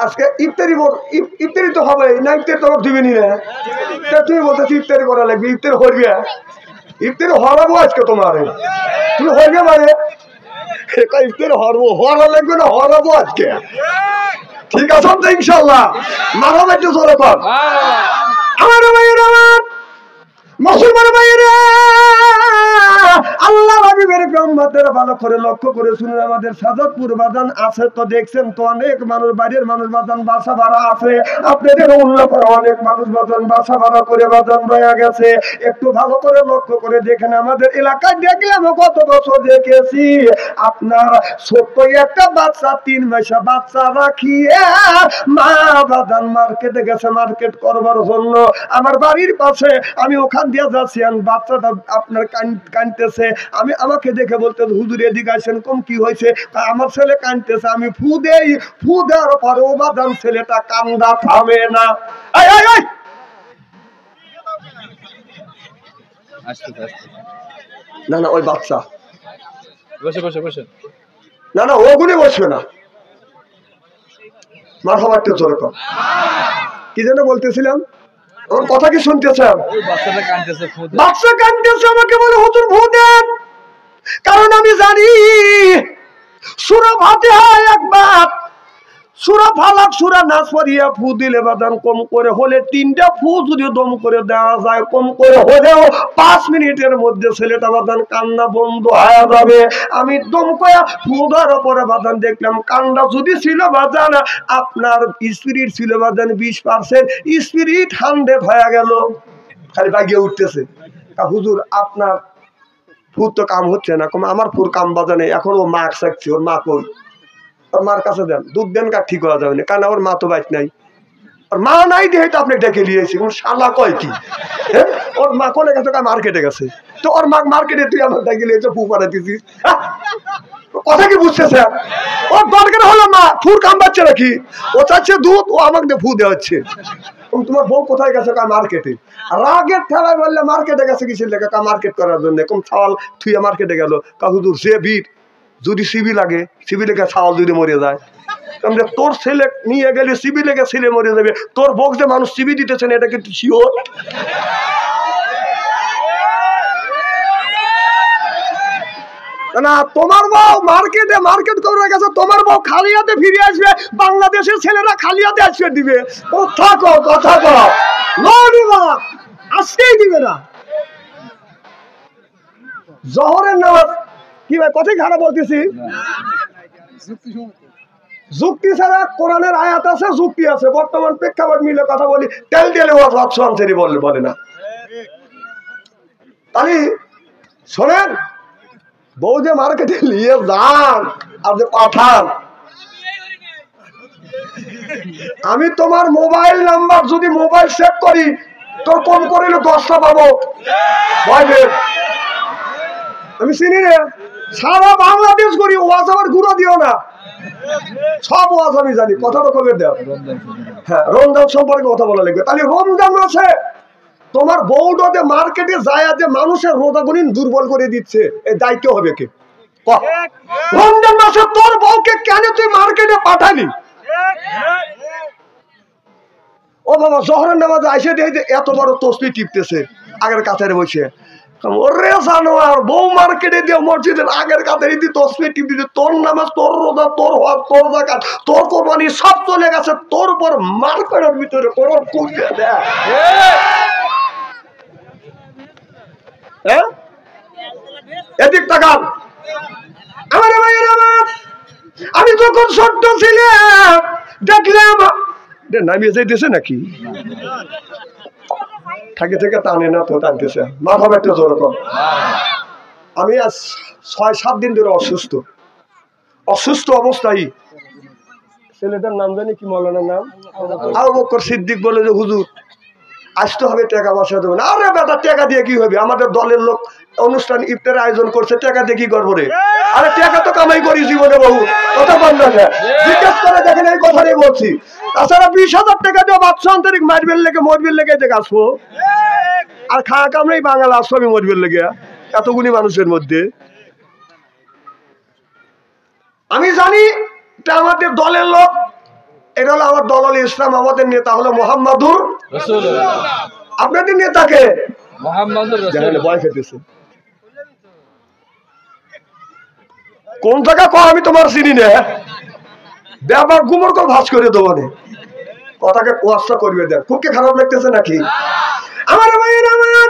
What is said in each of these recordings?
আজকে ইফতারি তো হবে না, ইফতারি তো দিবেনি না, তুমি বলতেছি ইফতারি করা লাগবে, ইফতারি হরবে, ইফতারি হরাবো আজকে তোমার, তুমি হরবে মানে ইফতারি হরবো, হরা লাগবে না, হরাবো আজকে, ঠিক আছে তো ইনশাল্লাহ। মারহাবা একটু জোরে কর। আমার ভাইয়েরা, আমার মুসলমান ভাইয়েরা, আল্লাহ হাবিবের ব্রহ্মদের ভালো করে লক্ষ্য করে শুনুন। আমাদের সাজাদপুর বাজান আছে তো, দেখছেন তো অনেক মানুষ, বাইরের মানুষ বাজান বাসা ভাড়া আছে, আপনাদের উল্লেখ করে অনেক মানুষ বাজান বাসা ভাড়া করে বাজান রয়ে গেছে। একটু ভালো করে লক্ষ্য করে দেখেন, আমাদের এলাকায় দেখলাম কত বছর দেখেছি আপনার ছোট্ট একটা বাচ্চা, 3 মাসে বাচ্চা রাখিয়ে মা বাজান মার্কেটে গেছে মার্কেট করবার জন্য। আমার বাড়ির পাশে, আমি ওখান দিয়ে যাচ্ছি, বাচ্চাটা আপনার কাঁদতেছে, আমাকে দেখে বলতে হুজুর এদিকে আসেন, কম কি হয়েছে? আমার ছেলে কাঁদতেছে, আমি ফু দেই, ফু দেওয়ার পরে ও বাদাম ছেলেটা কান্দা থামে না। না না ওই বাচ্চা বসে বসে বসে, না না ওগুলি বসবে না। মারহাবা একটু জোরে কর। কি যেন বলতেছিলাম, আমার কথা কি শুনতেছেন? বাচ্চা কাঁদতেছে, আমাকে বলে হুজুর ফু দেন, কারণ আমি জানি সূরা ফাতিহা একবার, সূরা ফালাক, সূরা নাস পড়িয়া ফু দিলে বাদান কম করে হলে 3টা ফু যদি দম করে দেওয়া যায়, কম করে হলেও 5 মিনিটের মধ্যে ছেলেটা বাদান কান্না বন্ধ হয়ে যাবে। আমি দম করে ফু দেওয়ার পরে বাদান দেখলাম কান্না যদি ছিল বাদান আপনার স্পিরিট ছিল বাদান 20%, স্পিরিট 100 হয়ে গেল, খালি বাগিয়ে উঠতেছে। হুজুর আপনার ফুর তো কাম হচ্ছে না। আমার ফুর কাম বাজানে, এখন ও মা চাচ্ছে, ওর মা কই? ওর মার কাছে দেন, দুধ দেন, কার ঠিক হওয়া যাবে না, কারণ ওর মা তো বাইক নাই, ওর মা নাই দিয়ে তো আপনি ডেকে নিয়েছি। শালা কয় কি, ওর মা কোনে গেছে? মার্কেটে গেছে, তো ওর মা মার্কেটে তুই আমার ডেকে নিয়েছে, ফু পাড়া দিছিস, কথা কি বুঝতেছে? ওর দরকার হলো মা, ফুর কাম পাচ্ছে নাকি? ও চাচ্ছে দুধ, ও আমাকে ফু দেওয়া হচ্ছে। তোমার বউ কোথায় গেছে? মার্কেটে। রাগের ঠেলায় বললে মার্কেটে গেছে কিসের লেগে? মার্কেট করার জন্য। কম ছাওয়াল থুইয়া মার্কেটে গেল, হুজুর সে ভিড়, যদি সিবি লাগে, সিবি লেগে ছাওয়াল যদি মরে যায়, তোর ছেলে নিয়ে গেলে সিবি লেগে ছেলে মরে যাবে, তোর বউ যে মানুষ সিবি দিতেছেন এটা কিন্তু শিওর? না, তোমার বউ মার্কেটে মার্কেট করে গেছে, তোমার বউ খালি হাতে ফিরে আসবে, বাংলাদেশের ছেলেরা খালি হাতে আসবে দিবে। কথা কও, কথা কও, আজকেই দিবে না। জোহরের নামাজ কি ভাই, কথাই খারাপ বলতেছি, যুক্তি ছাড়া কোরআনের আয়াত আছে, যুক্তি আছে, বর্তমান প্রেক্ষাপট মিলে কথা বলি, তেল তেলে ওয়াজ বলে না। তাহলে শোনেন, বউ যে মার্কেটে নিয়ে যান আর যে পাঠান, আমি তোমার মোবাইল নাম্বার যদি মোবাইল সেভ করি, তোর কম করিলে 10টা পাবো। আমি চিনি রে, সারা বাংলাদেশ করি ওয়াজ, আমার গুঁড়ো দিও না, সব ওয়াজ আমি জানি। কথাটা কবে দেও? হ্যাঁ, রমজান সম্পর্কে কথা বলা লাগবে। তাহলে রমজান মাসে তোমার বউটাতে মার্কেটে যায় যে মানুষের রোজা গুণিন দুর্বল করে দিচ্ছে, এই দায়িত্ব হবে কে? রমজান মাসে তোর বউকে কেন তুই মার্কেটে পাঠালি? ও বাবা, জোহরের নামাজে আইসে দেখে এত বড় তসবিহ টিপতেছে আগের কাতারে বসে, ওরে জানোয়ার, বউ মার্কেটে দিয়ে মসজিদের আগের কাতারে দিয়ে তসবিহ টিপ দিতে, তোর নামাজ, তোর রোজা, তোর হজ, তোর যাকাত, তোর কোরবানি সব চলে গেছে, তোর উপর মার্কেটের ভিতরে কোরআন কুঁজে দেয়। এদিক তাকান। আমার ভাইয়ের আমার, আমি যখন ছোট্ট ছিলাম দেখলাম নামিয়ে যাইতেছে নাকি, থাকে থেকে টানে না তো, টানতেছে। মাথা একটা জোর কম। আমি আজ 6-7 দিন ধরে অসুস্থ অবস্থায়, ছেলেটার নাম জানি কি, মৌলানার নাম আবু বকর সিদ্দিক, বলে যে হুজুর আসতে হবে, টাকা পয়সা দেবে না। আরে বেটা, টাকা দিয়ে কি হবে? আমাদের দলের লোক অনুষ্ঠান ইফতারের আয়োজন করছে, টাকা দিয়ে কি করবো রে? আরে টাকা তো কামাই করি জীবনে বহু, কথা বন্ধ আছে, জিজ্ঞেস করে দেখেন, এই কথাটাই বলছি। তাছাড়া 20,000 টাকা দিয়ে বাচ্চা আন্তরিক মারবেল লেগে মরবেল লেগে দেখে আসবো, আর খাওয়া কামড়েই বাঙাল আসবো আমি মরবেল লেগে এতগুলি মানুষের মধ্যে। আমি জানি আমাদের দলের লোক এটা হলো আমার দল ইসলাম, আমাদের নেতা হলো মুহাম্মাদুর রাসূলুল্লাহ। আপনাদের নেতাকে মুহাম্মাদুর রাসূলুল্লাহ ভয় খেতেছে। কোন জায়গা কো আমি তোমার চিনি না, ব্যাপার গুমর করে ভাঁজ করে দেবো না, কথাকে কুয়াশা করবে দেখ। খুব কি খারাপ লাগতেছে নাকি আমার ভাইয়েরা? আমার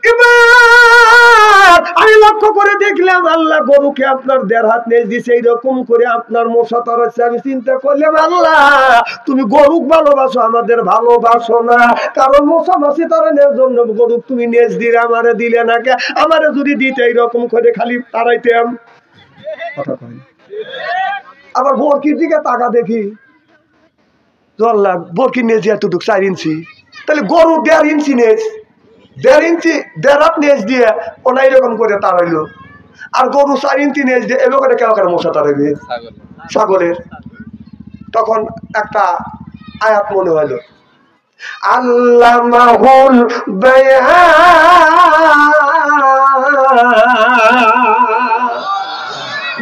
এবার আমি লক্ষ্য করে দেখলাম আল্লাহ গরুকে আপনার 1.5 হাত নেজ দিছে, এইরকম করে আপনার মশা তাড়াচ্ছে। আমি চিন্তা করলাম আল্লাহ তুমি গরুক ভালোবাসো, আমাদের ভালোবাসো না, কারণ মশা মাছি তাড়ানোর জন্য গরুক তুমি নেজ দিলে, আমারে দিলে না কে? আমারে যদি দিতে এইরকম করে খালি তাড়াইতাম। কথা কয় আবার বরকির দিকে তাকা দেখি, আল্লাহ বরকির নেজ এতটুক 4 ইঞ্চি, তাহলে গরু 1.5 ইঞ্চি নেজ, 1.5 ইঞ্চি 1.5 হাত নেজ দিয়ে ওনা এরকম করে তাড়াইলো, আর গরু 4 ইঞ্চি নেজ দিয়ে এবার করে কেউ করে মশা তাড়াইবে ছাগলের। তখন একটা আয়াত মনে হলো, আল্লামাহুল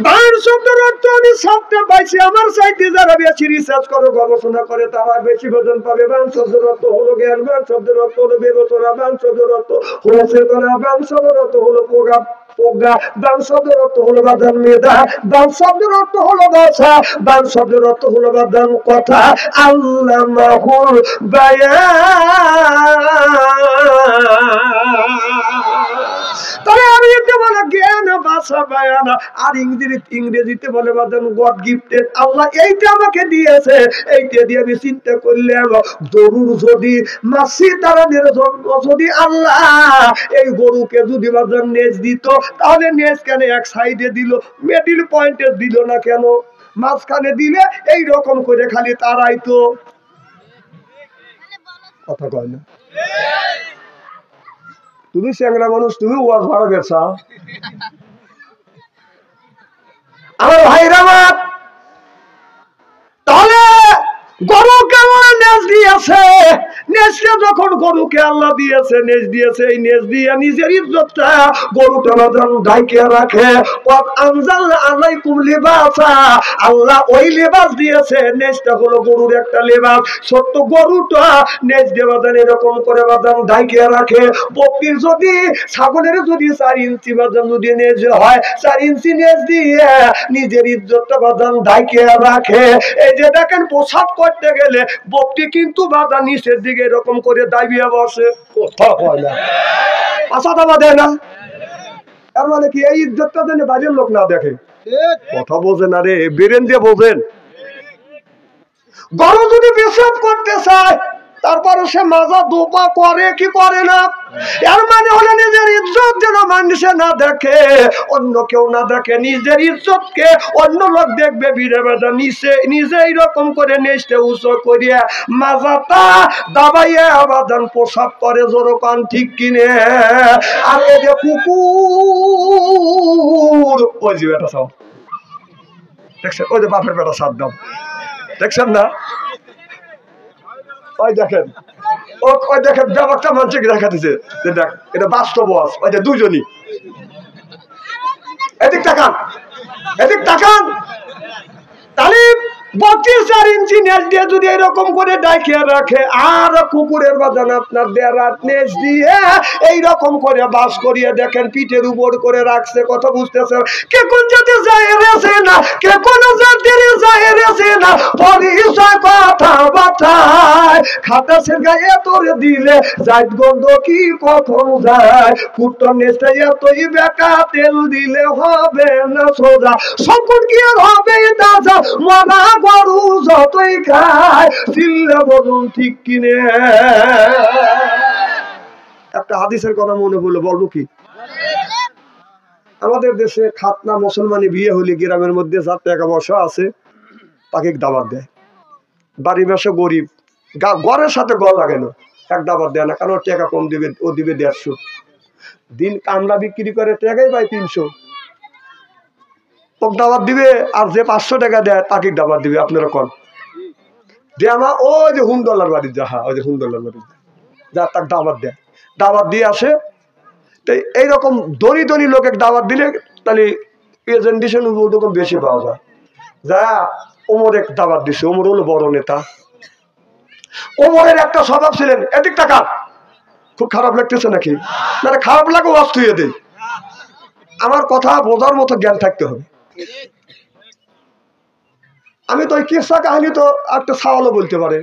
বায়ান শব্দের অর্থ আমি সবটা পাইছি, আমার সাইতে যারা বেশি রিসার্চ করে গবেষণা করে তারা বেশি বেতন পাবে। বায়ান শব্দের অর্থ হলো জ্ঞান, বায়ান শব্দের অর্থ হলো বিবেচনা, বায়ান শব্দের অর্থ হলো চেতনা, বায়ান শব্দের অর্থ হলো প্রজ্ঞা, বায়ান শব্দের অর্থ হলো বাদান মেধা, বায়ান শব্দের অর্থ হলো ভাষা, বায়ান শব্দের অর্থ হলো বাদান কথা। আল্লামাহুল বায়ান, তাহলে আমি এতে বলে জ্ঞান, ভাষা, বায়ান, আর ইংরেজিতে বলে বাদান গড গিফটেড। আল্লাহ এইটা আমাকে দিয়েছে, এইটা দিয়ে আমি চিন্তা করলাম গরুর যদি মাছি তাড়ানোর জন্য যদি আল্লাহ এই গরুকে যদি বাদান নেজ দিত, তাহলে নেজ কেন এক সাইডে দিল, মিডল পয়েন্টে দিল না কেন? মাঝখানে দিলে এই রকম করে খালি তাড়াইতো। কথা কয় না? তুমি চ্যাংরা মানুষ, তুমি ওয়াজ ভাড়া বেচা। আমার ভাইরা আমার, তাহলে গরুকে নেজ দিয়েছে, নেজকে যখন গরুকে আল্লাহ দিয়েছে, নেজ দিয়েছে, এই নেজ দিয়ে নিজের ইজ্জতটা গরুটা বাদান ঢাইকে রাখে। আলাইকুম লিবাসা, আল্লাহ ওই লেবাস দিয়েছে, নেজটা হলো গরুর একটা লেবাস। ছোট্ট গরুটা নেজ দিয়ে বাদান এরকম করে বাদান ঢাইকে রাখে। বকরির যদি, ছাগলের যদি 4 ইঞ্চি বাদান যদি নেজ হয়, 4 ইঞ্চি নেজ দিয়ে নিজের ইজ্জতটা বাদান ঢাইকে রাখে। এই যে দেখেন প্রসাদ করতে গেলে বকরি কিন্তু বাদা নিচের দিকে এরকম করে দাবিয়ে বসে, কথা হয় না, পাশা দাবা দেয় না। তার মানে কি এই ইজ্জতটা যেন বাইরের লোক না দেখে। কথা বোঝেন না রে, বেরেন দিয়ে বোঝেন। গরু যদি পেশাব করতে চায়, তারপরে সে মাজা দোপা করে কি করে না? এর মানে হলো নিজের ইজ্জত যেন মানুষে না দেখে, অন্য কেউ না দেখে, নিজের ইজ্জতকে অন্য লোক দেখবে ভিড়ে বেড়া নিচে নিজে এইরকম করে নেচতে উঁচু করিয়া মাজাটা দাবাইয়া আবাদান প্রসাব করে জোরকান, ঠিক কিনে? আর এই যে কুকুর, ওই যে বেটা সব দেখছেন, ওই যে বাপের বেটা সাত দাম দেখছেন না? ওই দেখেন, ওই দেখেন ব্যাপারটা মানুষকে দেখা দিচ্ছে, দেখ এটা বাস্তব। ওই যে দুজনই এদিক তাকান, এদিক তাকান। তাহলে 32 ইঞ্চি নেজ দিয়ে যদি এরকম করে ডাইকে রাখে, আর কুকুরের বাদান আপনার 1.5 হাত নেজ দিয়ে এইরকম করে বাস করিয়ে দেখেন পিঠের উপর করে রাখছে। কথা বুঝতেছেন? কে কোন জাতি যায় রেছে না, কে কোন জাতির যায় রেছে না, পরিচয় কথা বাতায় খাতাসের গায়ে তোর দিলে জাত গন্ধ কি কখন যায়, কুট্টর নেজটা এতই বেকা, তেল দিলে হবে না সোজা, সংকট কি আর হবে তাজা, মরা গরু যতই খায় চিল্লে বলুন ঠিক কিনে। একটা হাদিসের কথা মনে পড়লো, বলবো কি? আমাদের দেশে খাতনা মুসলমানি বিয়ে হলে গ্রামের মধ্যে যার টাকা পয়সা আছে তাকে দাওয়াত দেয়। বাড়ির মাসে গরিব, ঘরের সাথে গড় লাগে না, এক দাওয়াত দেয় না, কারণ টাকা কম দিবে, ও দিবে 150। দিন কামলা বিক্রি করে টাকাই পায় 300, দাওয়াত দিবে। আর যে 500 টাকা দেয় তাকে দাওয়াত দিবে। আপনারা কন যে আমার ওই যে হুমদোল্লার বাড়ি যা, ওই যে হুমদোল্লার বাড়ি যা, তাকে দাওয়াত দেয়, দাওয়াত দিয়ে আসে। তো এইরকম ধনী ধনী লোকের দাওয়াত দিলে তাহলে প্রেজেন্টেশন ওরকম বেশি পাওয়া যায়। যা ওমর এক দাবাত দিছে। ওমর হলো বড় নেতা। ওমরের একটা স্বভাব ছিলেন, এদিক টাকা খুব খারাপ লাগতেছে নাকি? না খারাপ লাগে ওয়াজ তুইয়ে দেয়। আমার কথা বোঝার মতো জ্ঞান থাকতে হবে। আমি তো ওই কিসা কাহিনী তো একটা সওয়ালও বলতে পারে,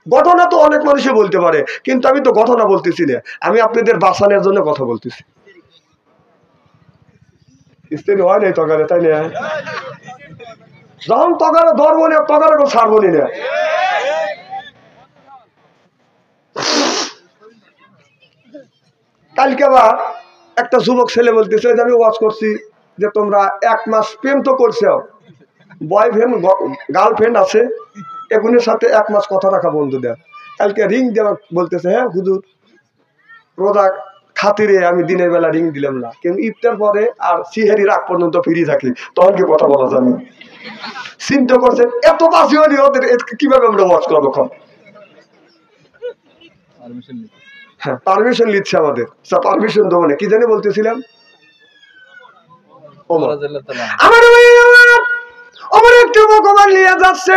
ঘটনা তো অনেক মানুষই বলতে পারে, কিন্তু আমি তো ঘটনা বলতেছি না, আমি আপনাদের বাঁচানোর জন্য কথা বলতেছি। স্ত্রী হয় নাই তগারে, তাই না? যখন তগারে ধরবো না তগারে ছাড়বো না। কালকে আবার একটা যুবক ছেলে বলতেছে যে আমি ওয়াজ করছি যে তোমরা 1 মাস প্রেম তো করছো, বয়ফ্রেন্ড গার্লফ্রেন্ড আছে, এগুলোর সাথে 1 মাস কথা রাখা বন্ধু দেয়। কালকে রিং দেওয়া বলতেছে, হ্যাঁ হুজুর রোজা খাতিরে আমি দিনের বেলা রিং দিলাম না, কিন্তু ইফতার পরে আর সিহেরির আগ পর্যন্ত ফিরে থাকি, তখন কি কথা বলা যাবে? চিন্তা করছেন এত বাসি হলি ওদের কিভাবে আমরা ওয়াজ করবো? হ্যাঁ পারমিশন নিচ্ছে আমাদের, পারমিশন দেবো না। কি জানি বলতেছিলাম, আমার একটু ভগবান নিয়ে যাচ্ছে,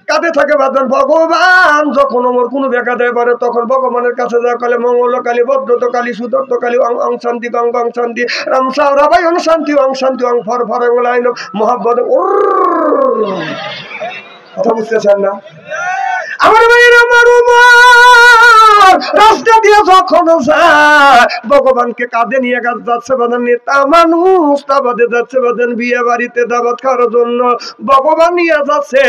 কাঁধে থাকে বাদন ভগবান। যখন ওমর কোনো বেকা দেয় পারে তখন ভগবানের কাছে যা কালে মঙ্গল কালী ভদ্রত কালী সুদত্ত কালী অং শান্তি গং গং শান্তি রাম সাউ রাবাই অং শান্তি অং ফর ফর লাইন মোহাম্মদ। কথা বুঝতেছেন না? আমার ভাইয়ের আমার রাস্তা দিয়ে যখন যায় ভগবানকে কাঁধে নিয়ে যাচ্ছে বাদান, নেতা মানুষ তাবাদে যাচ্ছে বাদান বিয়ে বাড়িতে দাবাত খাওয়ার জন্য, ভগবান নিয়ে যাচ্ছে।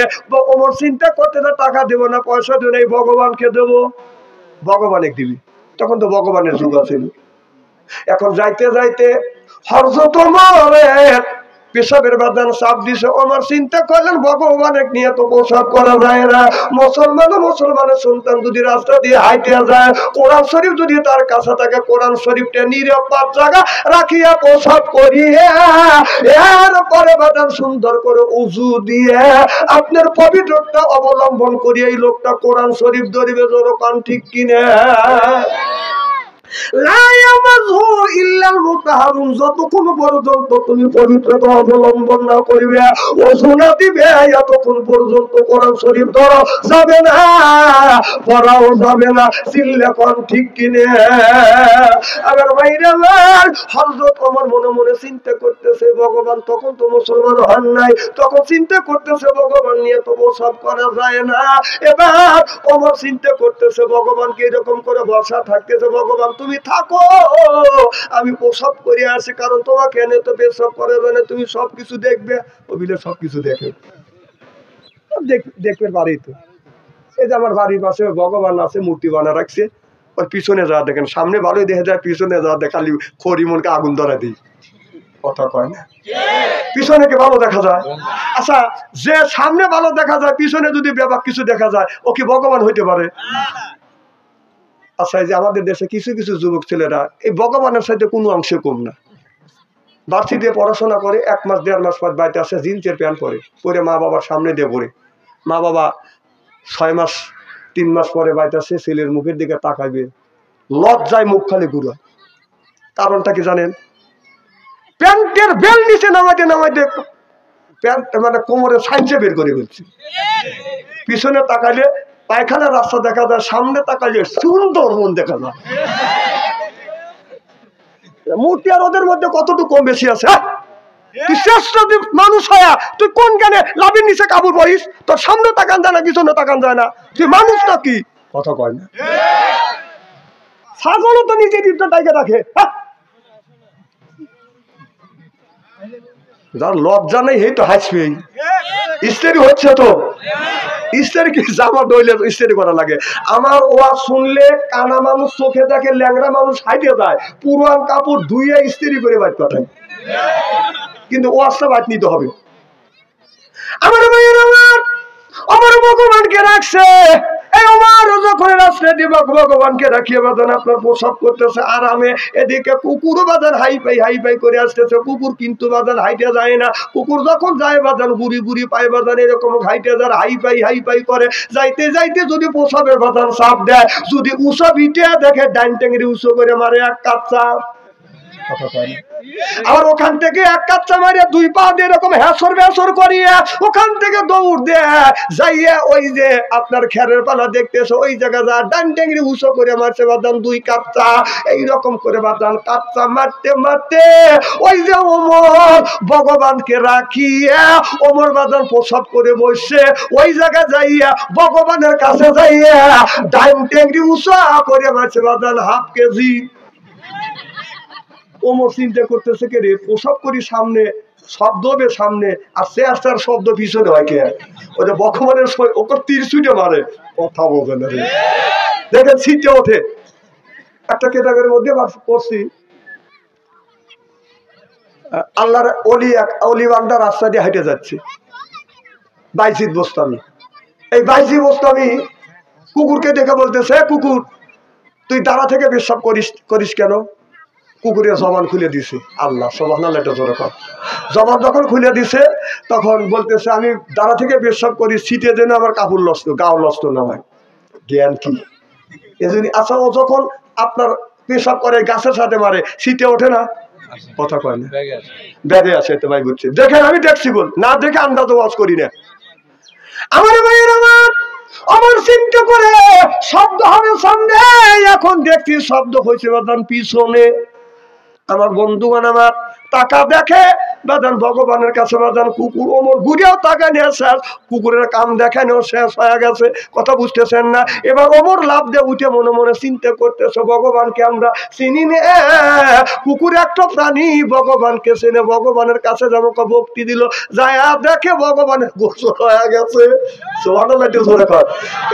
ওমর চিন্তা করতে টাকা দেবো না, পয়সা দেবো না, ভগবানকে দেবো। ভগবানে দিবি, তখন তো ভগবানের যুগ আছে। এখন যাইতে যাইতে হযরত ওমরের পেশাবের বাদান চাপ দিছে। ওমর চিন্তা করলেন ভগবানের নিয়ে তো প্রসাব করা যায় না। মুসলমানের সন্তান যদি রাস্তা দিয়ে হাইটে যায়, কোরআন শরীফ যদি তার কাছে থাকে, কোরআন শরীফটা নিরাপদ জায়গা রাখিয়া প্রসাব করিয়া এরপরে বাদান সুন্দর করে উজু দিয়ে আপনার পবিত্রতা অবলম্বন করিয়া এই লোকটা কোরআন শরীফ ধরিবে। জোরকান ঠিক কিনা? যতক্ষণ পর্যন্ত তুমি পবিত্রতা অবলম্বন না করিবে, ওজনা দিবে, এতক্ষণ পর্যন্ত কোরআন শরীফ ধরা যাবে না, পড়াও যাবে না। চিল্লাকন ঠিক কিনে? আমার ভাইরা আমার হযরত ওমর মনে মনে চিন্তা করতেছে ভগবান তখন তো মুসলমান হন নাই, তখন চিন্তা করতেছে ভগবান নিয়ে তো সব করা যায় না। এবার ওমর চিন্তা করতেছে ভগবানকে এরকম করে বসা থাকতেছে, ভগবান তুমি থাকো, আমি প্রসব করে আসি, কারণ তোমাকে এনে তো পেশাব করে জানে, তুমি সবকিছু দেখবে। ওবিলে সবকিছু দেখে দেখবে বাড়ি তো। এই যে আমার বাড়ির পাশে ভগবান আছে, মূর্তি বানা রাখছে, ওর পিছনে যা দেখেন, সামনে ভালোই দেখা যায়, পিছনে যা দেখালি খড়ি মনকে আগুন ধরা দিই। কথা কয় না? পিছনে কে ভালো দেখা যায়? আচ্ছা, যে সামনে ভালো দেখা যায় পিছনে যদি ব্যাপক কিছু দেখা যায়, ও কি ভগবান হইতে পারে? আচ্ছা, এই যে আমাদের দেশে কিছু কিছু যুবক ছেলেরা এই ভগবানের সাথে কোনো অংশে কম না, বাড়তি দিয়ে পড়াশোনা করে 1 মাস 1.5 মাস পর বাড়িতে আসে জিন্সের প্যান্ট পরে মা বাবার সামনে দিয়ে পড়ে, মা বাবা 6 মাস 3 মাস পরে বাড়িতে আসে, ছেলের মুখের দিকে তাকাইবে, লজ্জায় মুখ খালি ঘুরা। কারণটা কি জানেন? প্যান্টের বেল নিচে নামাইতে নামাইতে প্যান্ট মানে কোমরে সাইজে বের করে ফেলছে। পিছনে তাকাইলে পায়খানার রাস্তা দেখা যায়, সামনে তাকাইলে সুন্দর মন দেখা যায়। মূর্তি আর ওদের মধ্যে কতটুকু কম বেশি আছে? তুই শ্রেষ্ঠ মানুষ হয়া তুই কোন জ্ঞানে লাভের নিচে কাপড় পরিস? তোর সামনে তাকান যায় না, পিছনে তাকান যায় না, তুই মানুষ নাকি? কথা কয় না? ছাগলও তো নিজের ইচ্ছা টাইকে রাখে। যার লজ্জা নেই এই তো হাসবে। ইস্তেরি হচ্ছে তো, ইস্তেরি কি জামা দইলে ইস্তেরি করা লাগে? আমার ওয়াজ শুনলে কানা মানুষ চোখে দেখে, ল্যাংড়া মানুষ হাইটে যায়, পুরান কাপড় ধুইয়া ইস্তেরি করে বাইর পাঠায়, কিন্তু ওয়াজটা বাইর নিতে হবে। আমার ভাইয়ের আমার ভগবানকে রাখছে, ভগবানকে রাখিয়ে বাঁধান আপনার প্রসাব করতেছে আরামে, এদিকে কুকুরও বাঁধান হাই পাই করে আসতেছে। কুকুর কিন্তু বাঁধান হাইটে যায় না, কুকুর যখন যায় বাঁধান গুড়ি গুড়ি পায় বাঁধান, এরকম হাইটে যার হাই পাই করে যাইতে যাইতে যদি প্রসাবের বাঁধান চাপ দেয়, যদি উঁচা বিটে দেখে ডাইন টেঙ্গি উঁচু করে মারে এক কাপ চাপ। কথা কয় না? আর ওখান থেকে এক কাচ্চা মারিয়া দুই পা দিয়ে এরকম হ্যাসর ব্যাসর করিয়া ওখান থেকে দৌড় দিয়ে যাইয়া ওই যে আপনার খেরের পালা দেখতেছে ওই জায়গা যা ডান টেঙ্গি উঁচু করে মারছে বাদান দুই কাচ্চা এইরকম করে বাদান কাচ্চা মারতে মারতে ওই যে ওমর ভগবানকে রাখিয়া ওমর বাদান প্রসাব করে বসছে ওই জায়গা যাইয়া ভগবানের কাছে যাইয়া ডান টেঙ্গি উঁচু করে মারছে বাদান হাফ কেজি। ওমর চিন্তা করতেছে কে রে প্রসাব করি সামনে শব্দ হবে সামনে আর সে আস্তার শব্দ পিছনে হয় কে ওই যে ভগবানের ওকে তীর ছুটে মারে কথা বলবে না রে দেখেন ছিটে ওঠে একটা কেতাবের মধ্যে পড়ছি আল্লাহর অলি বান্দা রাস্তা দিয়ে হেঁটে যাচ্ছে বাইজিদ বোস্তামি এই বাইজিদ বোস্তামি কুকুরকে দেখে বলতেছে কুকুর তুই দাঁড়া থেকে পেশাব করিস কেন কুকুরের জবান খুলে দিছে আল্লাহ সুবহানাল্লাহ এটা জোরে কর জবান যখন খুলে দিছে তখন বলতেছে আমি দাঁড়া থেকে পেশাব করি শীতে যেন আমার কাপড় নষ্ট গাও নষ্ট না হয় জ্ঞান কি এজন্য আচ্ছা ও যখন আপনার পেশাব করে গাছের সাথে মারে শীতে ওঠে না কথা কয় না ব্যাগে আসে তো ভাই বুঝছি দেখেন আমি দেখছি বল না দেখে আন্দাজ ওয়াজ করি না আমার ভাইয়ের আমার চিন্তা করে শব্দ হবে সামনে এখন দেখছি শব্দ হয়েছে বাদান পিছনে আমার বন্ধুগণ আমার টাকা দেখে বাদান ভগবানের কাছে বাদান কুকুর ওমর ঘুরেও টাকা নিয়ে শেষ কুকুরের কাম দেখানো শেষ হয়ে গেছে কথা বুঝতেছেন না এবার ওমর লাভ দিয়ে উঠে মনে মনে চিন্তা করতেছে ভগবানকে আমরা চিনি নে কুকুর একটা প্রাণী ভগবানকে চিনে ভগবানের কাছে যাবো ভক্তি দিল যায় দেখে ভগবানের গোসল হয়ে গেছে সুবহানাল্লাহ জোরে কর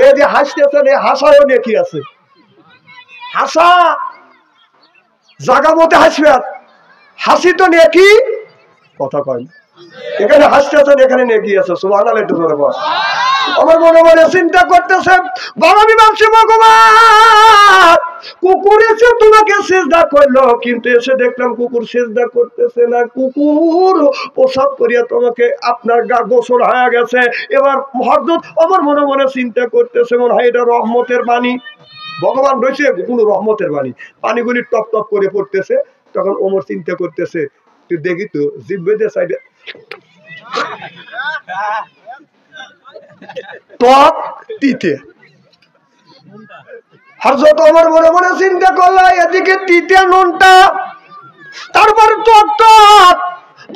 এই যে হাসতেছেন এই হাসাও নেকি আছে হাসা জাগা মতে হাসবে হাসি তো নেকি কথা কয় এখানে হাসতেছেন এখানে নেকি আছে সুবহানাল্লাহ একটু জোরে বল আমার মনে মনে চিন্তা করতেছে বাবা আমি ভাবছি ভগবান কুকুর এসে তোমাকে সিজদা করলো কিন্তু এসে দেখলাম কুকুর সিজদা করতেছে না কুকুর প্রসাব করিয়া তোমাকে আপনার গা গোসল হয়ে গেছে এবার হযরত আমার মনে মনে চিন্তা করতেছে মনে হয় এটা রহমতের বাণী ভগবান রয়েছে কোনো রহমতের বাণী পানিগুলি টপ টপ করে পড়তেছে তখন ওমর চিন্তা করতেছে তুই দেখি তো জিব্বেদের সাইডে টক তিতে হযরত ওমর মনে মনে চিন্তা করলো এদিকে তিতে নুনটা তারপরে টক টক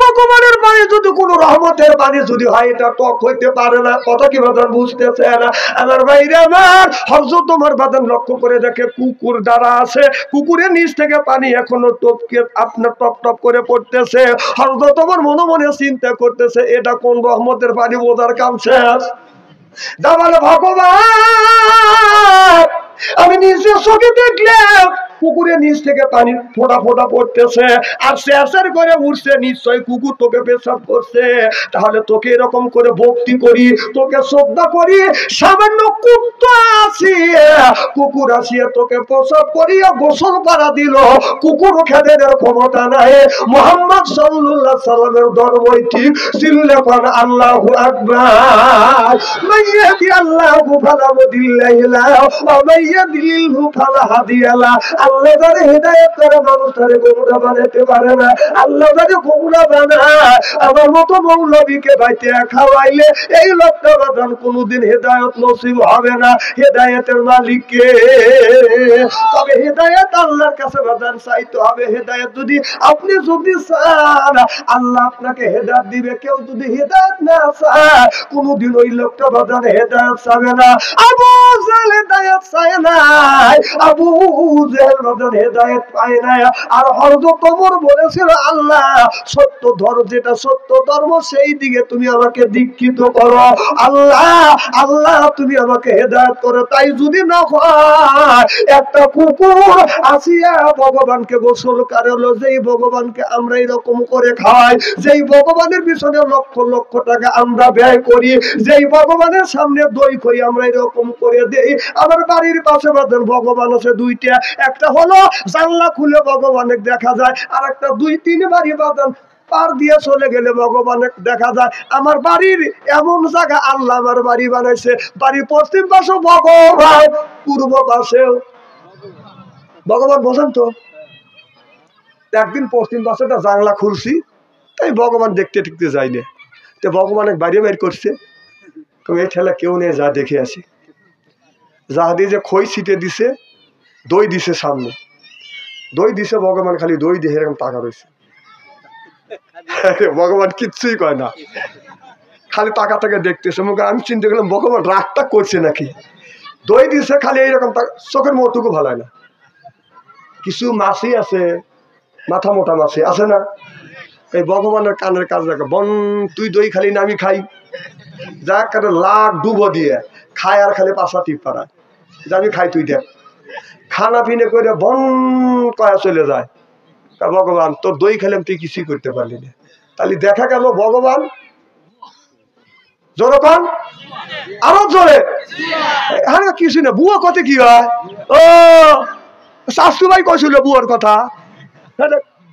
ভগবানের বাণী যদি কোনো রহমতের বাণী যদি হয় এটা টক হইতে পারে না কথা কি বাদান বুঝতেছে না আমার ভাইরে আমার হযরত ওমর বাদান লক্ষ্য করে দেখে কুকুর দ্বারা আছে কুকুরের নিচ থেকে পানি এখনো টপকে আপনার টপ টপ করে পড়তেছে হযরত ওমর মনে মনে চিন্তা করতেছে এটা কোন রহমতের পানি বোঝার কাম শেষ দাবালে ভগবান আমি নিজের চোখে দেখলাম কুকুরের নিচ থেকে পানি ফোঁটা ফোঁটা পড়তেছে আর শেষের করে উঠছে নিশ্চয় কুকুর তোকে পেশাব করছে তাহলে তোকে এরকম করে ভক্তি করি তোকে শ্রদ্ধা করি সামান্য কুকুর আসিয়া তোকে প্রসাব করিয়া গোসল করা দিল কুকুর খেতে দেওয়ার ক্ষমতা নাই মুহাম্মদ সাল্লাল্লাহু আলাইহি সাল্লামের দরবারে ঠিক চিল্লে কোন আল্লাহু আকবার মাইয়াতি আল্লাহু ফালা মুদিল্লাহি লাহু ওয়া মাইয়াদিলহু ফালা হাদিয়া লাহু আল্লাহ যারে হেদায়েত করে মানুষটারে গোমরা বানাতে পারে না আল্লাহ যারে গোমরা বানায় আমার মতো মৌলবীকে বাইতে খাওয়াইলে এই লোকটা বাদান কোনোদিন হেদায়েত নসিব হবে না হেদায়েতের মালিক কে তবে হেদায়েত আল্লাহর কাছে বাদান চাইতে হবে হেদায়েত যদি আপনি যদি চান আল্লাহ আপনাকে হেদায়েত দিবে কেউ যদি হেদায়েত না চায় কোনোদিন ওই লোকটা বাদান হেদায়েত চাবে না আবু জাহেল হেদায়েত চায় না আবু জাহেল বাদান হেদায়েত পায় না আর হযরত ওমর বলেছিল আল্লাহ সত্য ধর্ম যেটা সত্য ধর্ম সেই দিকে তুমি আমাকে দীক্ষিত করো আল্লাহ আল্লাহ তুমি আমাকে হেদায়েত করো তাই যদি না হয় একটা কুকুর আসিয়া ভগবানকে গোসল করালো যেই ভগবানকে আমরা এরকম করে খাওয়াই যেই ভগবানের পিছনে লক্ষ লক্ষ টাকা আমরা ব্যয় করি যেই ভগবানের সামনে দই করি আমরা এরকম করে দেই আমার বাড়ির পাশে বাদান ভগবান আছে দুইটা একটা হলো জানলা খুলে ভগবানের দেখা যায় আর একটা দুই তিন বাড়ি বাদান পার দিয়ে চলে গেলে ভগবানের দেখা যায় আমার বাড়ির এমন জায়গা আল্লাহ আমার বাড়ি বানাইছে বাড়ির পশ্চিম পাশে ভগবান পূর্ব পাশেও ভগবান বোঝেন তো একদিন পশ্চিম পাশে একটা জানলা খুলছি, তাই ভগবান দেখতে টিকতে যাইনি, তো ভগবান বাইরে বের করছে, তো এই ঠেলা কেউ নেই, যা দেখে আসি। যা দিয়ে যে খই ছিটে দিছে, দই দিছে সামনে, দই দিছে, ভগবান খালি দই দিয়ে এরকম টাকা রয়েছে। ভগবান কিচ্ছুই কয় না, খালি টাকাটাকে দেখতেছে। মুখে আমি চিন্তা করলাম ভগবান রাগটা করছে নাকি, দই দিছে খালি এইরকম, চোখের মোটুকু ভালো হয় না। কিছু মাছি আছে, মাথা মোটা মাছি আছে না, এই ভগবানের কানের কাজ দেখে, বন তুই দই খালি না আমি খাই, যা কারো লাখ ডুবো দিয়ে খায়, আর খালি পাশা টিপ পাড়ায় যে আমি খাই, তুই দেখ। খানা পিনে করে বন কয়া চলে যায়, ভগবান তোর দই খেলাম তুই কিছুই করতে পারলি না। তাহলে দেখা গেল ভগবান জোরকন আরো জোরে, হ্যাঁ কিছু না। বুয়া কত কি হয়, ও শাশু ভাই কইছিল বুয়ার কথা।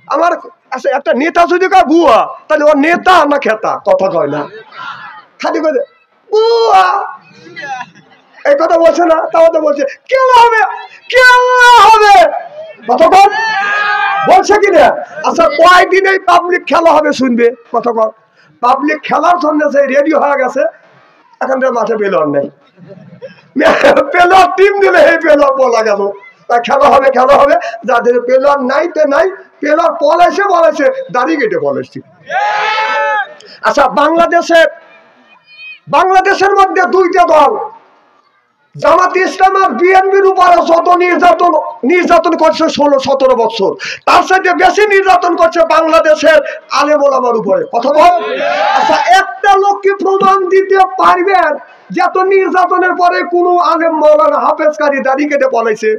আমার আচ্ছা একটা নেতা যদি কয় বুয়া, তাহলে ও নেতা না খেতা, কথা কয় না, খালি কয়ে বুয়া এই কথা বলছে না, তাও তো বলছে খেলা হবে, খেলা হবে, কতক্ষণ বলছে কিনা। আচ্ছা কয়দিন এই পাবলিক খেলা হবে শুনবে, কতক্ষণ পাবলিক খেলার জন্য যে রেডি হয়ে গেছে, এখন মাঠে পেলোয়ার নেই, পেলোয়ার টিম দিলে এই পেলোয়ার বলা গেল খেলা হবে, খেলা হবে। যাদের পেলোয়ার নাই তে নাই, পেলোয়ার পলাইছে বলেছে, দাড়ি কেটে পলাইছি। আচ্ছা বাংলাদেশের মধ্যে দুইটা দল, জামাত ইসলাম আর বিএনপির উপরে যত নির্যাতন করছে 16-17 বছর, তার সাথে বেশি নির্যাতন করছে বাংলাদেশের আলেম ওলামার উপরে, কথা বল। আচ্ছা একটা লোক কি প্রমাণ দিতে পারবেন যে এত নির্যাতনের পরে কোন আলেম মাওলানা হাফেজকারী দাড়ি কেটে পলাইছে?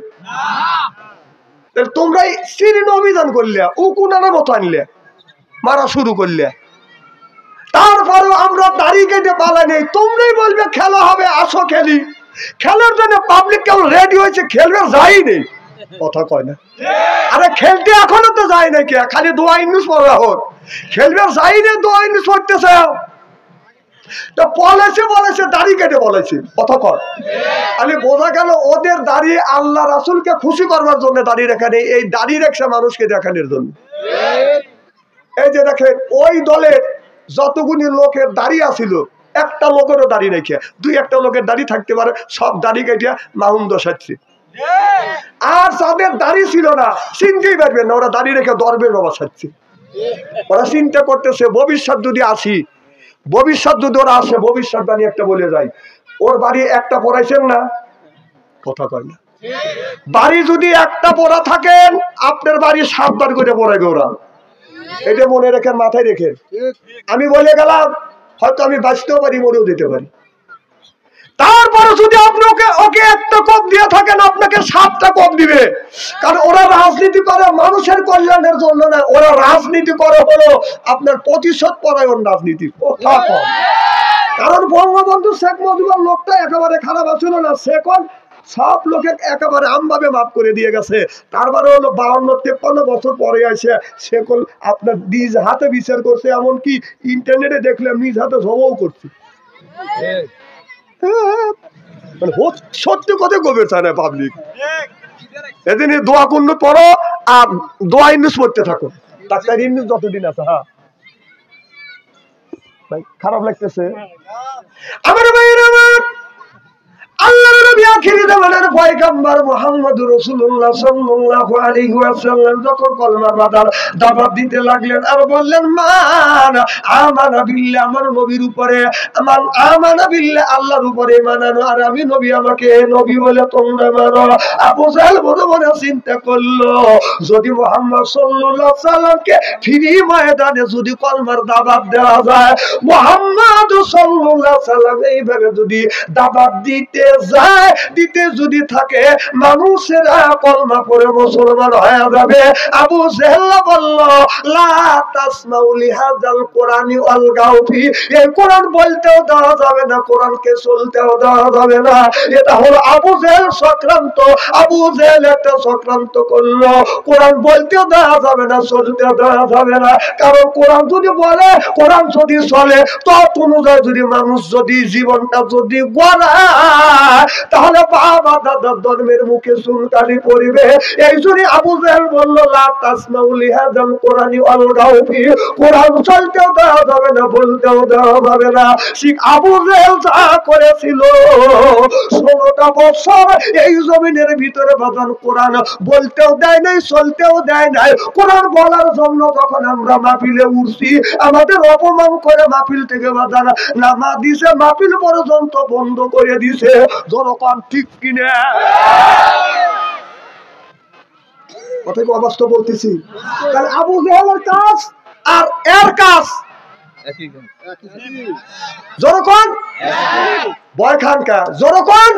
তোমরাই সিরিন অভিযান করলে, উকুনার মতো আনলে, মারা শুরু করলে, তারপরেও আমরা দাড়ি কেটে পালাই নেই। তোমরাই বলবে খেলা হবে, আসো খেলি। খেলার জন্য পাবলিক কেউ রেডি হয়েছে, খেলবে যাই নেই, কথা কয় না। আরে খেলতে এখনো তো যায় না, কে খালি দোয়া ইন্নুস পড়া হোক, খেলবে যাই নেই, দোয়া ইন্নুস পড়তেছে। তো বলেছে দাড়ি কেটে বলেছে, কথা কয়। আমি বোঝা গেল ওদের দাড়ি আল্লাহ রাসূলকে খুশি করবার জন্য দাড়ি রেখা নেই, এই দাড়ি রেখা মানুষকে দেখানোর জন্য। এই যে দেখেন ওই দলের যতগুলি লোকের দাড়ি আছিল, একটা লোকেরও দাড়ি রেখে, দুই একটা লোকের দাড়ি থাকতে পারে, সব দাড়ি কেটে মাহুম দশাচ্ছে। আর যাদের দাড়ি ছিল না চিনতেই পারবেন না, ওরা দাড়ি রেখে দরবের বাবা ছাড়ছে। ওরা চিন্তা করতেছে ভবিষ্যৎ যদি আসি, ভবিষ্যৎ যদি ওরা আসে, ভবিষ্যৎ বাণী একটা বলে যায়, ওর বাড়ি একটা পড়াইছেন না, কথা কয় না। বাড়ি যদি একটা পড়া থাকেন, আপনার বাড়ি 7 বার করে পড়াইবে ওরা, এটা মনে রেখেন, মাথায় রেখেন। আমি বলে গেলাম, হয়তো আমি বাঁচতেও পারি, মরেও দিতে পারি। তারপরে যদি আপনাকে ওকে একটা কোপ দিয়ে থাকেন, আপনাকে 7টা কোপ দিবে। কারণ ওরা রাজনীতি করে মানুষের কল্যাণের জন্য না, ওরা রাজনীতি করে হলো আপনার প্রতিশোধ পরায়ণ রাজনীতি। কারণ বঙ্গবন্ধু শেখ মুজিবুর লোকটা একেবারে খারাপ ছিল না, সেকল সব লোকে একেবারে আমভাবে মাফ করে দিয়ে গেছে। তারপরে হলো 52-53 বছর পরে আসে সেকল আপনার নিজ হাতে বিচার করছে, এমনকি ইন্টারনেটে দেখলাম নিজ হাতে জবাও করছে। সত্যি কথা কবে চায় না পাবলিক। এদিন দোয়া কুন্ড পড়ো আর দোয়া ইন্নুস পড়তে থাকো, ডাক্তার ইন্নুস যতদিন আছে। হ্যাঁ ভাই খারাপ লাগতেছে আমার ভাইয়ের, আমার আল্লাহর নবী আখিরি জামানার পয়গম্বর মুহাম্মদুর রাসূলুল্লাহ সাল্লাল্লাহু আলাইহি ওয়াসাল্লাম যখন কলমা বাদার দাওয়াত দিতে লাগলেন আর বললেন মান আমানা বিল্লাহ, আমার নবীর উপরে মান আমানা বিল্লাহ, আল্লাহর উপরে মানানো, আর আমি নবী আমাকে নবী বলে তোমরা মানো। আবু জাহেল বড় বড় চিন্তা করলো, যদি মুহাম্মদ সাল্লাল্লাহু আলাইহি সাল্লামকে ফ্রি ময়দানে যদি কলমার দাওয়াত দেওয়া যায়, মুহাম্মদ সাল্লাল্লাহু আলাইহি সাল্লাম এইভাবে যদি দাওয়াত দিতে যদি থাকে, মানুষেরা কলমা পড়ে মুসলমান হয়ে যাবে। আবু জেহেল বলল লা তাসমাউ লিহাযাল কুরআনি ওয়ালগাউ ফি, এই কোরআন বলতেও দেওয়া যাবে না, কোরআনকে চলতেও দেওয়া যাবে না। এটা হলো আবু জেহেল চক্রান্ত। আবু জেহেল একটা চক্রান্ত করলো, কোরআন বলতেও দেওয়া যাবে না, চলতেও দেওয়া যাবে না। কারণ কোরআন যদি বলে, কোরআন যদি চলে, তত অনুযায়ী যদি মানুষ যদি জীবনটা যদি গড়ায়, তাহলে ধর্মের মুখে চুলকানি পড়িবে। এই জন্য আবু জাহেল বলল লা তাসমাউ লিহাযাল কুরআনি ওয়ালগাউ ফি, কোরআন চলতেও দেওয়া যাবে না, বলতেও দেওয়া যাবে না। ঠিক আবু জাহেল যা করেছিল 16টা বছর এই জমিনের ভিতরে বাজান কোরআন বলতেও দেয় নাই, চলতেও দেয় নাই। কোরআন বলার জন্য যখন আমরা মাহফিলে উঠছি আমাদের অপমান করে মাহফিল থেকে বাজান নামা দিছে, মাহফিল পর্যন্ত বন্ধ করে দিছে। জনগণ ঠিক কিনা? কথা কি অবাস্তব বলতেছি? তাহলে আবু জাহেলের কাজ আর এর কাজ জনগণ ভয় খান কা জনগণ।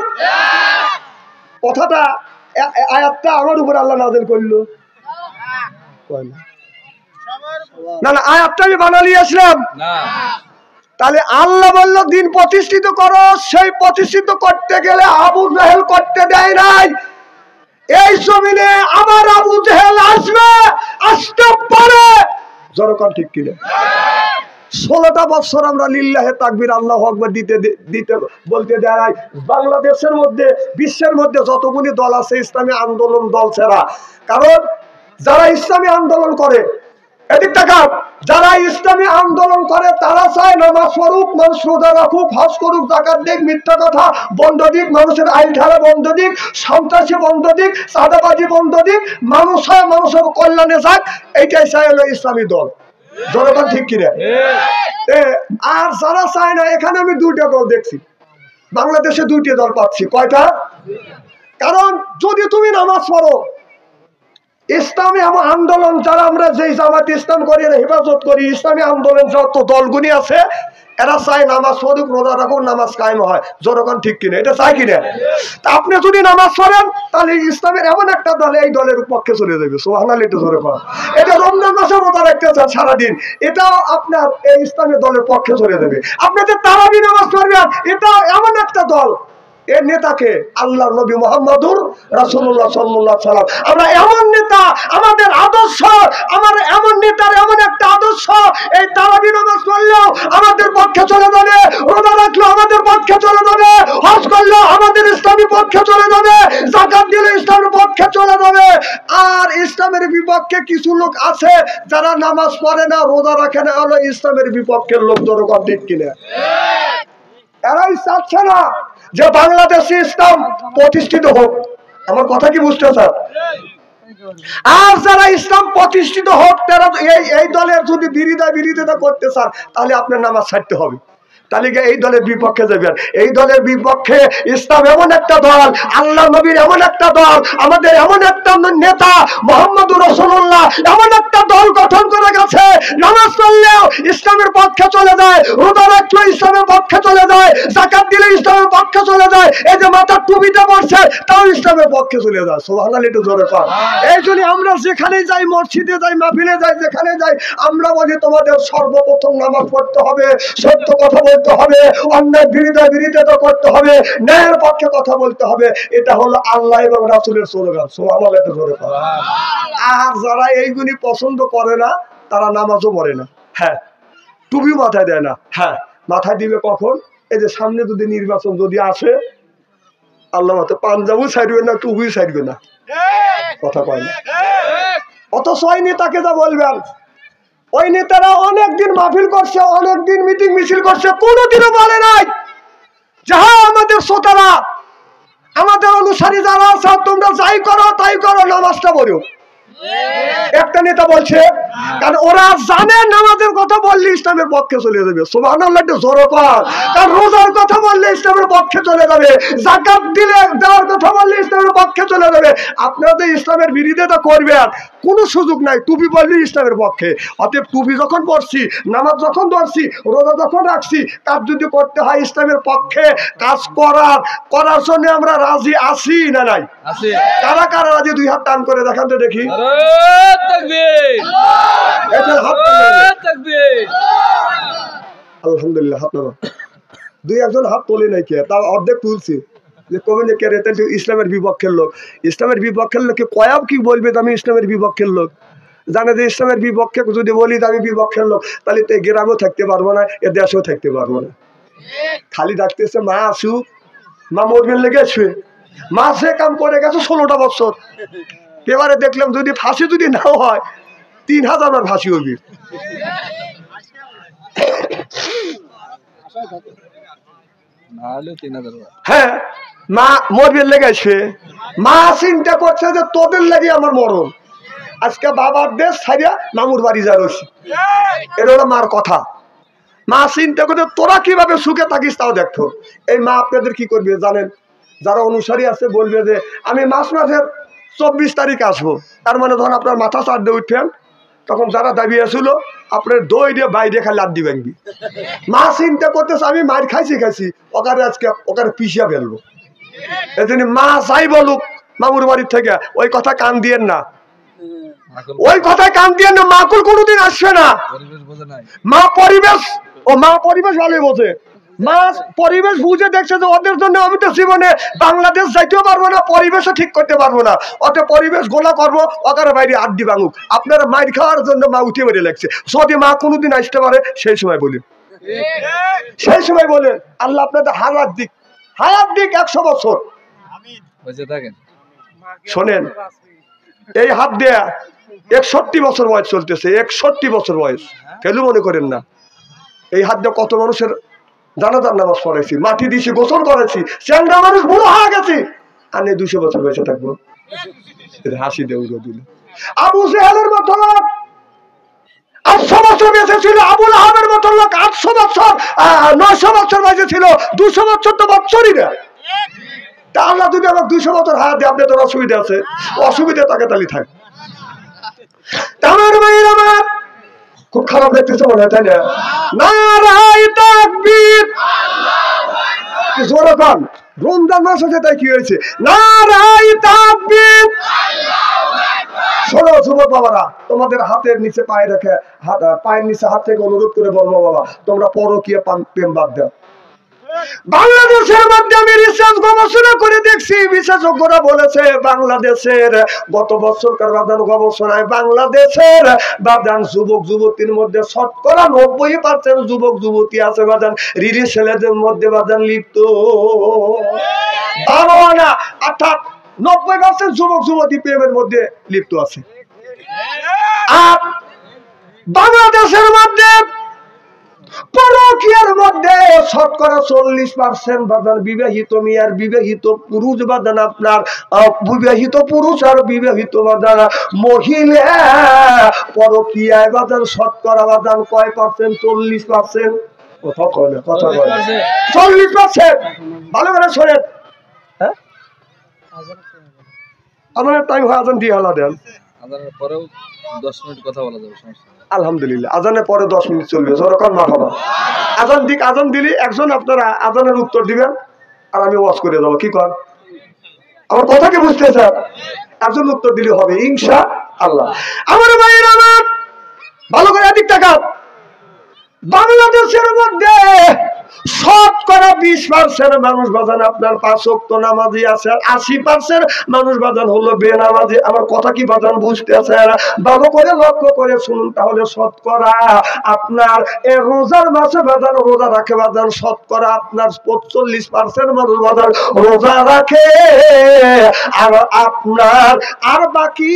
কথাটা আয়াতটা আমার উপর আল্লাহ নাযিল করলো না, না আয়াতটা আমি বানালি আসলাম না। তাহলে আল্লাহ বলল দিন প্রতিষ্ঠিত করো, সেই প্রতিষ্ঠিত করতে গেলে আবু জাহেল করতে দেয় নাই। এই জমিনে আমার আবু জাহেল আসবে, আসতে পারে। জনগণ ঠিক কিনা? 16টা বছর আমরা লিল্লাহে তাকবীর আল্লাহু আকবার দিতে বলতে দেয়। বাংলাদেশের মধ্যে বিশ্বের মধ্যে যতগুলি দল আছে ইসলামী আন্দোলন দল ছাড়া, কারণ যারা ইসলামী আন্দোলন করে এদিক টাকা, যারা ইসলামী আন্দোলন করে তারা চায় নামাজ পড়ুক, মানুষ রোজা রাখুক, হজ করুক, যাকাত দিক, মিথ্যা কথা বন্ধ দিক, মানুষের আইন ঢালা বন্ধ দিক, সন্ত্রাসী বন্ধ দিক, চাঁদাবাজি বন্ধ দিক, মানুষ হয় মানুষের কল্যাণে যাক, এইটাই চাই হলো ইসলামী দল। জনগণ ঠিক কিনা? আর যারা চায় না, এখানে আমি 2টা দল দেখছি, বাংলাদেশে 2টি দল পাচ্ছি। কয়টা? কারণ যদি তুমি নামাজ পড়ো, ইসলামী আন্দোলন যারা আমরা যে জামাত ইসলাম করি, হেফাজত করি, ইসলামী আন্দোলন যত দলগুলি আছে এরা চায় নামাজ পড়ুক, রোজা রাখুক, নামাজ কায়েম হয়। জনগণ ঠিক কিনা? এটা চায় কিনা? তা আপনি যদি নামাজ পড়েন তাহলে ইসলামের এমন একটা দল এই দলের পক্ষে চলে যাবে। সুবহানাল্লাহ, এটা জোরে বলেন। এটা রমজান মাসে রোজা রাখতে চান সারাদিন, এটাও আপনার এই ইসলামের দলের পক্ষে চলে যাবে। আপনি যে তারাবি নামাজ পড়বেন, এটা এমন একটা দল, এর নেতাকে আল্লাহ নবী মুহাম্মদুর রাসূলুল্লাহ সাল্লাল্লাহু আলাইহি সাল্লাম। আমরা এমন নেতা, আমাদের আদর্শ, আমার এমন নেতার এমন একটা আদর্শ, এই তারাবি নামাজ পড়লেও আমাদের পক্ষে চলে যাবে, রোজা রাখলেও আমাদের পক্ষে চলে যাবে, হজ করলেও আমাদের ইসলামী পক্ষে চলে যাবে, যাকাত দিলে ইসলামের পক্ষে চলে যাবে। আর ইসলামের বিপক্ষে কিছু লোক আছে যারা নামাজ পড়ে না, রোজা রাখে না, হলো ইসলামের বিপক্ষের লোক। জনগণ ঠিক কিনা? এরাই চাচ্ছে না যে বাংলাদেশে ইসলাম প্রতিষ্ঠিত হোক। আমার কথা কি বুঝতে চান? আর যারা ইসলাম প্রতিষ্ঠিত হোক তারা এই দলের যদি বিরোধিতা করতে চান তাহলে আপনার নামাজ ছাড়তে হবে। তাহলে এই দলের বিপক্ষে যাবেন। এই দলের বিপক্ষে ইসলাম এমন একটা দল, আল্লাহ নবীর এমন একটা দল, আমাদের এমন একটা নেতা মুহাম্মদুর রাসূলুল্লাহ এমন একটা দল গঠন করে গেছে, নামাজ পড়লেও ইসলামের পক্ষে চলে যায়, রোজা রাখলেও ইসলামের পক্ষে চলে যায়, যাকাত দিলে ইসলামের পক্ষে চলে যায়, এই যে মাথার টুপিটা পড়ছে তাও ইসলামের পক্ষে চলে যায়। সুবহানাল্লাহ, একটু জোরে বল। এই জন্য আমরা যেখানে যাই, মসজিদে যাই, মাহফিলে যাই, যেখানে যাই, আমরা বলি তোমাদের সর্বপ্রথম নামাজ পড়তে হবে, সত্য কথা বলতে হবে, অন্যায় বিরোধিতা করতে হবে, ন্যায়ের পক্ষে কথা বলতে হবে। এটা হলো আল্লাহ এবং রাসূলের স্লোগান। সুবহানাল্লাহ, একটু জোরে বল। আর যারা এইগুলি পছন্দ করে না তারা নামাজও পড়ে না। হ্যাঁ, টুপি মাথায় দেয় না। হ্যাঁ, মাথায় দিবে কখন? এই যে সামনে যদি নির্বাচন যদি আসে, আল্লাহ মাথা পাঞ্জাবও ছাড়বে না, টুপিও ছাড়বে না। কথা কয় না। অথচ ওই নেতাকে যা বলবেন, ওই নেতারা অনেকদিন মাহফিল করছে, অনেকদিন মিটিং মিছিল করছে, কোনোদিনও বলে নাই যাহা আমাদের শ্রোতারা, আমাদের অনুসারী যারা আছে, তোমরা যাই করো তাই করো, নামাজটা পড়ো। একটা নেতা বলছে, কারণ ওরা জানে নামাজের কথা বললে ইসলামের পক্ষে চলে যাবে। সুবহানাল্লাহ, একটু জোরে কর। কারণ রোজার কথা বললে ইসলামের পক্ষে চলে যাবে, যাকাত দিলে দেওয়ার কথা বললে ইসলামের পক্ষে চলে যাবে। আপনারা যে ইসলামের বিরোধিতা করবেন কোনো সুযোগ নাই, টুপি পড়লে ইসলামের পক্ষে। অতএব টুপি যখন পড়ছি, নামাজ যখন ধরছি, রোজা যখন রাখছি, কাজ যদি করতে হয় ইসলামের পক্ষে কাজ করার জন্য আমরা রাজি আছি না নাই? কারা কারা রাজি? 2 হাত টান করে দেখান তো দেখি। আলহামদুলিল্লাহ, হাত নামা। 2-1 হাত তোলে নাই, কে তাও অর্ধেক তুলছি। যে কবে কে রে ইসলামের বিপক্ষের লোক, ইসলামের বিপক্ষের লোককে কয়াব কি বলবে আমি ইসলামের বিপক্ষের লোক? জানে যে ইসলামের বিপক্ষে যদি বলি আমি বিপক্ষের লোক, তাহলে তো গ্রামেও থাকতে পারবো না, এ দেশেও থাকতে পারবো না। খালি ডাকতেছে মা আসুক, মা মরবেন লেগে আসবে, মা সে কাম করে গেছে 16টা বছর। এবারে দেখলাম যদি ফাঁসি যদি নাও হয় 3000 বার ফাঁসি হবি। হ্যাঁ, মা মরবের লেগে আসবে। মা চিন্তা করছে যে তোদের লাগে আমার মরণ। আজকে বাবার দেশ ছাড়িয়া মামুর বাড়ি যা রয়েছি, এটা হলো মার কথা। মা চিন্তা করছে তোরা কিভাবে সুখে থাকিস তাও দেখতো। এই মা আপনাদের কি করবে জানেন? যারা অনুসারী আছে বলবে যে আমি মাস মাসের 24 তারিখ আসবো, তার মানে ধর আপনার মাথা চার দিয়ে উঠবেন, তখন যারা দাবি আসছিল আপনার দই দিয়ে বাইরে খালি লাদ দিবেন। মা চিন্তা করতেছে আমি মার খাইছি ওখানে আজকে ওখানে পিছিয়ে ফেলবো। এই জন্য মা যাই বলুক মামুর বাড়ির থেকে ওই কথা কান দিয়েন না, ওই কথায় কান দিয়েন না। মাকুল কোনোদিন আসবে না। মা পরিবেশ ভালোই বোঝে। মা পরিবেশ বুঝে দেখছে যে ওদের জন্য আমি তো জীবনে বাংলাদেশ যাইতেও পারবো না, পরিবেশও ঠিক করতে পারবো না, অত পরিবেশ গোলা করবো ওখানে বাইরে আড্ডি ভাঙুক। আপনারা মাইর খাওয়ার জন্য মা উঠে বেরিয়ে লাগছে। যদি মা কোনোদিন আসতে পারে সেই সময় বলেন আল্লাহ আপনাদের হায়াত দিক 100 বছর। শোনেন, এই হাত দেয়া 61 বছর বয়স চলতেছে, 61 বছর বয়স। ফেলু মনে করেন না। এই হাত দিয়ে কত মানুষের জানাজার নামাজ পড়াইছি, মাটি দিয়েছি, গোসল করেছি, চ্যাংড়া মানুষ বুড়ো হয়ে গেছি, আর 200 বছর বেঁচে থাকবো। হাসি দিয়ে উড়ো দিল। আবু জেহেলের মতো লোক 800 বছর বেঁচে ছিল, আবুল আহাবের মতো লোক 800 বছর 900 বছর বেঁচে ছিল। 200 বছর তো বছরই না। তা আল্লাহ যদি আমার 200 বছর হাত দিয়ে আপনাদের অসুবিধা আছে, অসুবিধা তাকে তালি থাক। আমার ভাইয়ের আমার খুব খারাপ দেখতেছে মনে হয়, তাই না? নারায়ে তাকবীর, জোরে বল। রমজান মাস হচ্ছে তাই কি হয়েছে? নারায়ে তাকবীর। শোনো যুবক বাবারা, তোমাদের হাতের নিচে পায়ে রেখে পায়ের নিচে হাত থেকে অনুরোধ করে বলবো বাবা তোমরা পরকীয়া প্রেম বাদ দাও। বাংলাদেশের মধ্যে আমি রিসার্চ গবেষণা করে দেখছি, বিশেষজ্ঞরা বলেছে বাংলাদেশের গত বছরকার বাদান গবেষণায় বাংলাদেশের বাদান যুবক যুবতীর মধ্যে শতকরা 90% যুবক যুবতী আছে বাদান রিলি ছেলেদের মধ্যে বাদান লিপ্ত। না, অর্থাৎ 90% যুবক যুবতী প্রেমের মধ্যে লিপ্ত আছে। আর বাংলাদেশের মধ্যে পরকীয়ার মধ্যে শতকরা 40% বাদান বিবাহিত মেয়ে আর বিবাহিত পুরুষ বাদান আপনার বিবাহিত পুরুষ আর বিবাহিত বাদান মহিলা পরকীয়ায় বাদান শতকরা বাদান কয় পার্সেন্ট? 40%। কথা বলে 40%। ভালো করে শোনেন। হ্যাঁ, আমার টাইম হয়, আজান দিয়ে হালা দেন। আজানের পরেও 10 মিনিট কথা বলা যাবে, সমস্যা নেই। আলহামদুলিল্লাহ, আজানের পরে 10 মিনিট চলবে। যখন মারহাবা আজান দিলে একজন আপনারা আজানের উত্তর দিবেন আর আমি ওয়াজ করে দেবো। কি কর? আমার কথা কি বুঝতে চান? একজন উত্তর দিলে হবে ইনশাআল্লাহ। আমার ভাইয়ের আমার ভালো করে এদিক তাকান। বাংলাদেশের মধ্যে শতকরা 20% মানুষ বাজান আপনার 5 ওয়াক্ত নামাজি আছে, 80% মানুষ বাজান হলো বেনামাজি। আমার কথা কি বাজান বুঝতে আছে? ভালো করে লক্ষ্য করে শুনুন। তাহলে শতকরা আপনার রোজার মাসে বাজান রোজা রাখে বাজান শতকরা আপনার 45% মানুষ বাজান রোজা রাখে, আর আপনার আর বাকি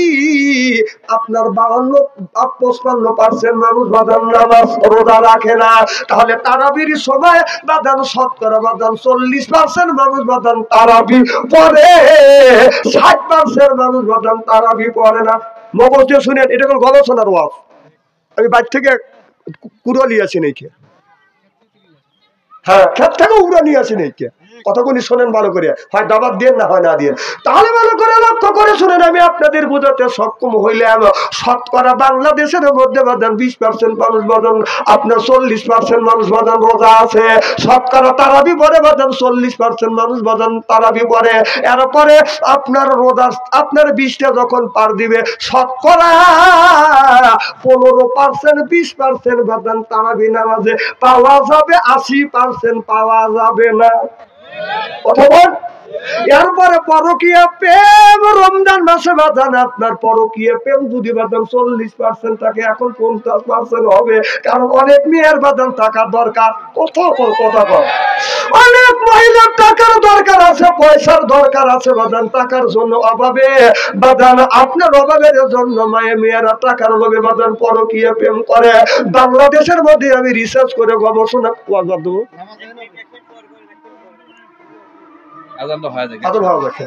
আপনার 55% মানুষ বাজান নামাজ রোজা রাখে না। তাহলে তারাবির সময় বাদান শতকরা বাদান 40% মানুষ বাদান তারাবি পড়ে, 60% মানুষ বাদান তারাবি পড়ে না। মগজ দিয়ে শুনেন, এটা কোনো গবেষণার ওয়াজ। আমি বাইর থেকে কুড়ো নিয়ে আসি নাকি? হ্যাঁ, ক্ষেত থেকে উড়া নিয়ে আসি নাকি? কতক্ষণই শোনেন ভালো করে, হয় দাবাত দিয়ে না হয় না দিয়ে। তাহলে ভালো করে লক্ষ্য করে শুনেন, আমি আপনাদের বোঝাতে সক্ষম হইলাম। শতকরা বাংলাদেশের মধ্যে বাদান 20% মানুষ বাদান আপনার 40% মানুষ বাদান রোজা আছে। শতকরা তারাবি পড়ে বাদান 40% মানুষ বাদান তারাবি পড়ে। এরপরে আপনার রোজা আপনার 20টা যখন পার দিবে শতকরা 15% 20% বাদান তারাবি নামাজে পাওয়া যাবে, 80% পাওয়া যাবে না। অথবা এরপরে পরকীয়া প্রেম রমজান মাসে বাজান আপনার পরকীয়া প্রেম যদি বাজান 40% থাকে, এখন 50% হবে। কারণ অনেক মেয়ের বাজান টাকা দরকার। কথা কর, অনেক মহিলার টাকার দরকার আছে। পয়সার দরকার আছে বাজান, টাকার জন্য অভাবে বাজান, আপনার অভাবের জন্য মায়ে মেয়েরা টাকার লোভে বাজান পরকীয়া প্রেম করে। বাংলাদেশের মধ্যে আমি রিসার্চ করে গবেষণা আজান ভালো দেখে